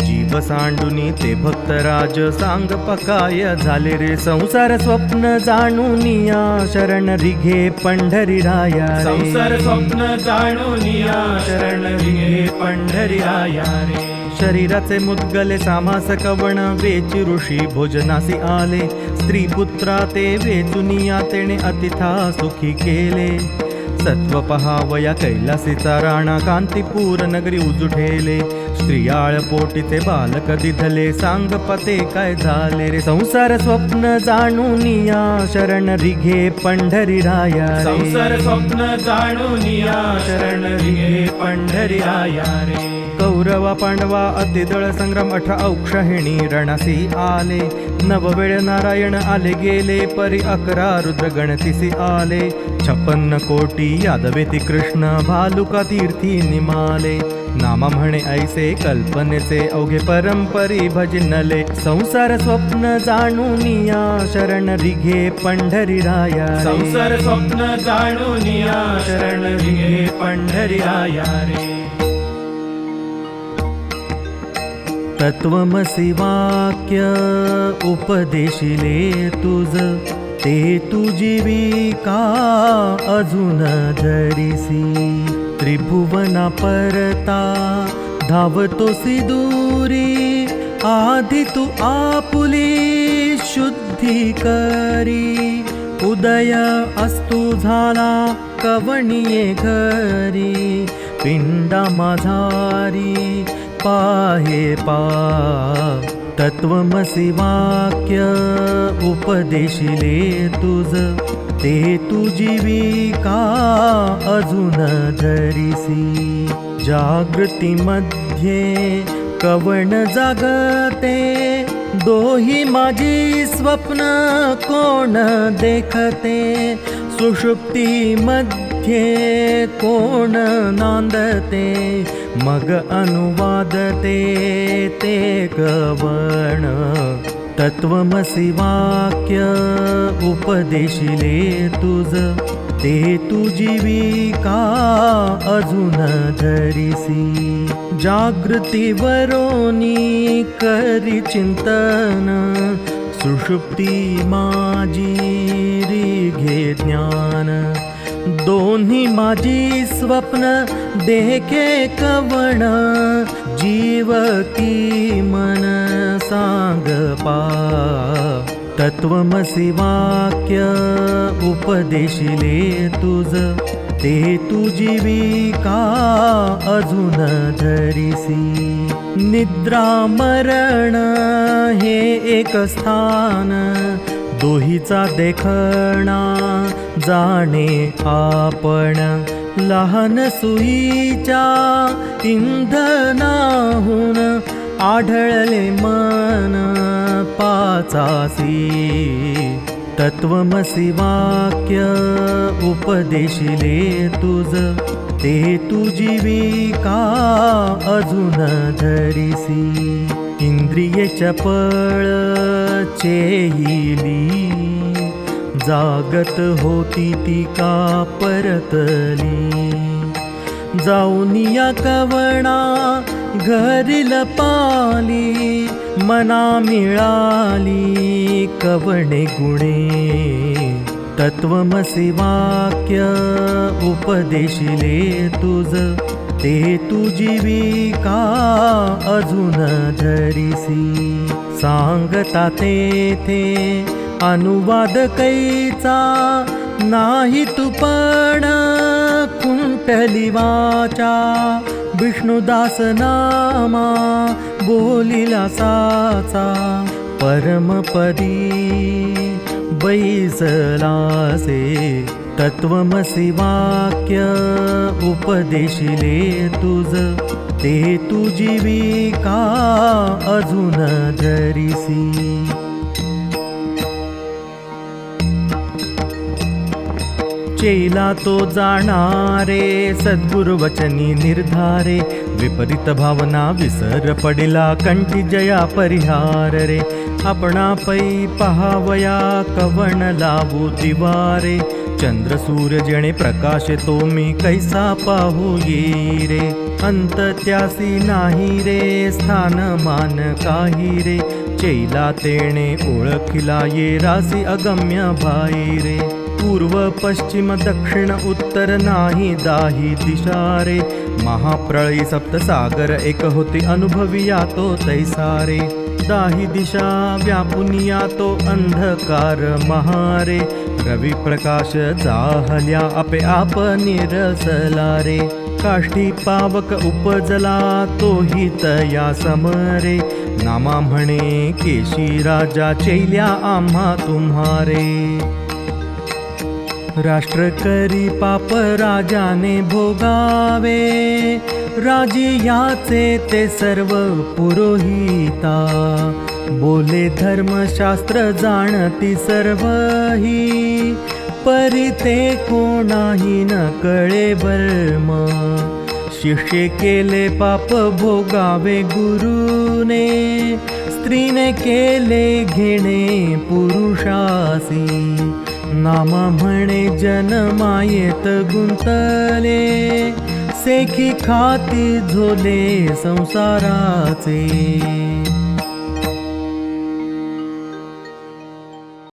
जीव सांडुनी ते भक्तराज, सांग पकाय झाले रे. संसार स्वप्न जाणून या, शरण रिघे पंढरी राया. संसार स्वप्न जाणून या, शरण रिघे पंढरी राया रे. शरीराचे मुद्गले सामास कवण, वेची ऋषी भोजनासी आले. स्त्री पुत्रा ते वेचुनिया, तेने अतिथा सुखी केले. सत्व पहावया कैलासीचा राणा, कांतीपूर नगरी उजुठेले. स्त्रियाळ पोटीचे बालक दिधले, सांग पते काय झाले रे. संसार स्वप्न जाणून या, शरण रिघे पंढरी राया. संसार स्वप्न जाणून या, शरण रिघे पंढरी राया रे. कौरवा पांडवा अतिदळ संग्राम, 18 औक्षहिणी रणासी आले. नववेळ नारायण आले गेले, परी 11 रुद्र गणतीसी आले. 56 कोटी यादवेती कृष्ण, भालुका तीर्थी निमाले. नामा म्हणे ऐसे कल्पनेचे, अवघे परंपरी भजनले. संसार स्वप्न जाणून या, शरण रिघे पंढरी राया. संसार स्वप्न जाणून या, शरण रिघे पंढरी राया रे. तत्वमसि वाक्य उपदेशिले तुझ, ते तुजीविका अजून धरिसी. त्रिभुवना परता धावतोसी दूरी, आधी तू आपुली शुद्धी करी. उदय असतू झाला कवणिये घरी, पिंडा माझारी पाहे पा तत्वमसि वाक्य उपदेशिले तुझ, ते तुजीविका अजून धरिसी. जागृतीमध्ये कवण जागते, दोही माझी स्वप्न कोण देखते. सुषुप्तीमध्ये कोण नांदते, मग अनुवादते ते कवण. तत्वमसि वाक्य उपदेशिले तुझ, ते तुजीविका अजून धरिसी. जागृतीवरोनी करी चिंतन, सुषुप्ती माझी रिघे ज्ञान. दोन्ही माझी स्वप्न देखे कवण, जीव की मन सांग पा. तत्वमसि वाक्य उपदेशिले तुझ, ते तुजीविका अजून धरिसी. निद्रा मरण हे एक स्थान, दोहीचा देखणा जाणे आपण. लहान सुईच्या इंधनाहून आढळले मन पाचासी. तत्वमसि वाक्य उपदेशिले तुझ, ते तुजीविका अजून धरिसी. इंद्रिये चपळ चेहिली, जागत होती ती का परतली. जाऊनिया कवणा घरी लपाली, मना मिळाली कवणे गुणे. तत्वमसि वाक्य उपदेशिले तुझ, ते तुजीविका अजून धरिसी. सांगता तेथे अनुवाद कैचा, नाही तुपण कुंटली वाचा. विष्णुदास नामा बोलिला साचा, परमपदी बैसलासे. तत्वमसि वाक्य उपदेशिले तुझ, ते तुजीविका अजून धरिसी. चेला तो जाणारे सद्गुरुवचनी निर्धारे, विपरीत भावना विसर पडिला कंठी जया परिहार रे. आपणा पै पहावया कवण लावू दिवारे, चंद्र सूर्य जणे प्रकाश तो मी कैसा पाहू ये रे. अंत त्यासी नाही रे स्थान मान काही रे, चैला तेणे ओळखिला ये रासी अगम्य भाई रे. पूर्व पश्चिम दक्षिण उत्तर नाही दाही दिशा रे, महाप्रळयी सप्तसागर एक होती अनुभविया तो तैसारे. दाही दिशा व्यापुनिया तो अंधकार महारे, रवी प्रकाश जाहल्या आपे आप निरसला रे. काष्ठी पावक उपजला तोही तया समरे, नामा म्हणे केशी राजा चैल्या आम्हा तुम्हारे. राष्ट्र करी पाप राजाने भोगावे, राजी याचे ते सर्व पुरोहिता. बोले धर्मशास्त्र जाणती सर्वही, परी ते कोणाही न कळे वर्म. शिष्ये केले पाप भोगावे गुरुने, स्त्रीने केले घेणे पुरुषासी. नामा म्हणे जनमायेत गुंतले, सेखी खाती झोले संसाराचे.